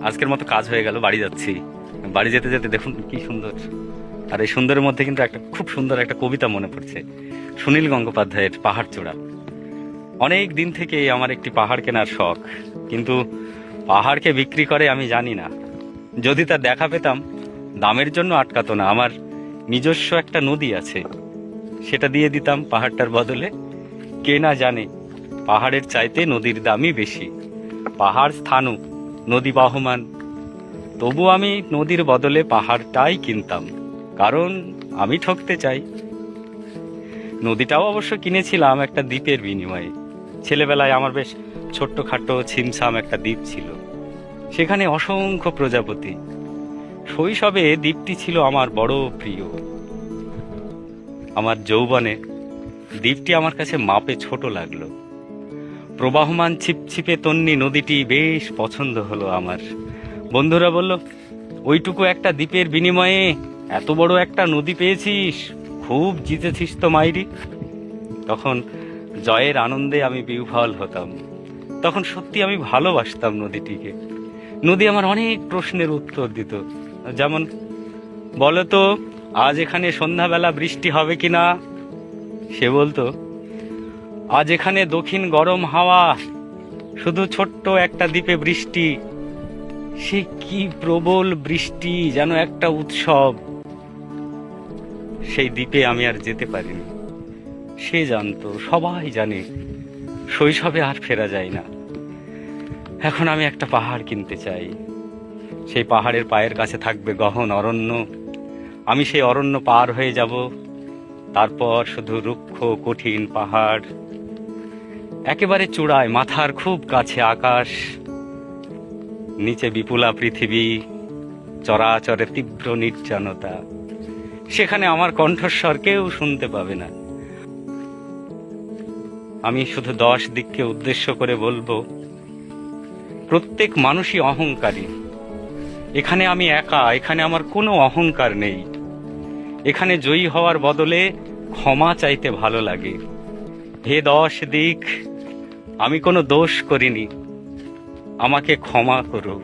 আজকের মতো কাজ হয়ে গেল, বাড়ি যাচ্ছি। বাড়ি যেতে যেতে দেখুন কি সুন্দর, আর এই সুন্দরের মধ্যে কিন্তু একটা খুব সুন্দর একটা কবিতা মনে পড়ছে, সুনীল গঙ্গোপাধ্যায়ের পাহাড় চূড়া। অনেক দিন থেকে আমার একটি পাহাড় কেনার শখ, কিন্তু পাহাড়কে বিক্রি করে আমি জানি না। যদি তার দেখা পেতাম, দামের জন্য আটকাতো না। আমার নিজস্ব একটা নদী আছে, সেটা দিয়ে দিতাম পাহাড়টার বদলে। কে না জানে পাহাড়ের চাইতে নদীর দামই বেশি। পাহাড় স্থানু, নদী বাহমান, তবু আমি নদীর বদলে পাহাড়টাই কিনতাম, কারণ আমি ঠকতে চাই। নদীটাও অবশ্য কিনেছিলাম একটা দ্বীপের বিনিময়ে। ছেলেবেলায় আমার বেশ ছোট্টখাটো ছিমছাম একটা দ্বীপ ছিল, সেখানে অসংখ্য প্রজাপতি। শৈশবে দ্বীপটি ছিল আমার বড় প্রিয়। আমার যৌবনে দ্বীপটি আমার কাছে মাপে ছোট লাগলো। প্রবাহমান ছিপছিপে তন্নি নদীটি বেশ পছন্দ হলো আমার। বন্ধুরা বলল, ওইটুকু একটা দ্বীপের বিনিময়ে এত বড় একটা নদী পেয়েছিস, খুব জিতেছিস তো মাইরি। তখন জয়ের আনন্দে আমি বিহ্বল হতাম। তখন সত্যি আমি ভালোবাসতাম নদীটিকে। নদী আমার অনেক প্রশ্নের উত্তর দিত, যেমন, বলো তো আজ এখানে সন্ধ্যাবেলা বৃষ্টি হবে কিনা। সে বলতো, আজ এখানে দক্ষিণ গরম হাওয়া, শুধু ছোট্ট একটা দ্বীপে বৃষ্টি। সে কি প্রবল বৃষ্টি, যেন একটা উৎসব। সেই দ্বীপে আমি আর যেতে পারিনি। সে জানতো, সবাই জানে, শৈশবে আর ফেরা যায় না। এখন আমি একটা পাহাড় কিনতে চাই। সেই পাহাড়ের পায়ের কাছে থাকবে গহন অরণ্য। আমি সেই অরণ্য পার হয়ে যাব, তারপর শুধু রুক্ষ কঠিন পাহাড়। একেবারে চূড়ায়, মাথার খুব কাছে আকাশ, নিচে বিপুলা পৃথিবী, চরাচরে তীব্র নির্জনতা। সেখানে আমার কণ্ঠস্বর কেউ শুনতে পাবে না। আমি শুধু 10 দিককে উদ্দেশ্য করে বলবো, প্রত্যেক মানুষই অহংকারী। এখানে আমি একা, এখানে আমার কোনো অহংকার নেই। এখানে জয়ী হওয়ার বদলে ক্ষমা চাইতে ভালো লাগে। হে 10 দিক, আমি কোনো দোষ করিনি, আমাকে ক্ষমা করো।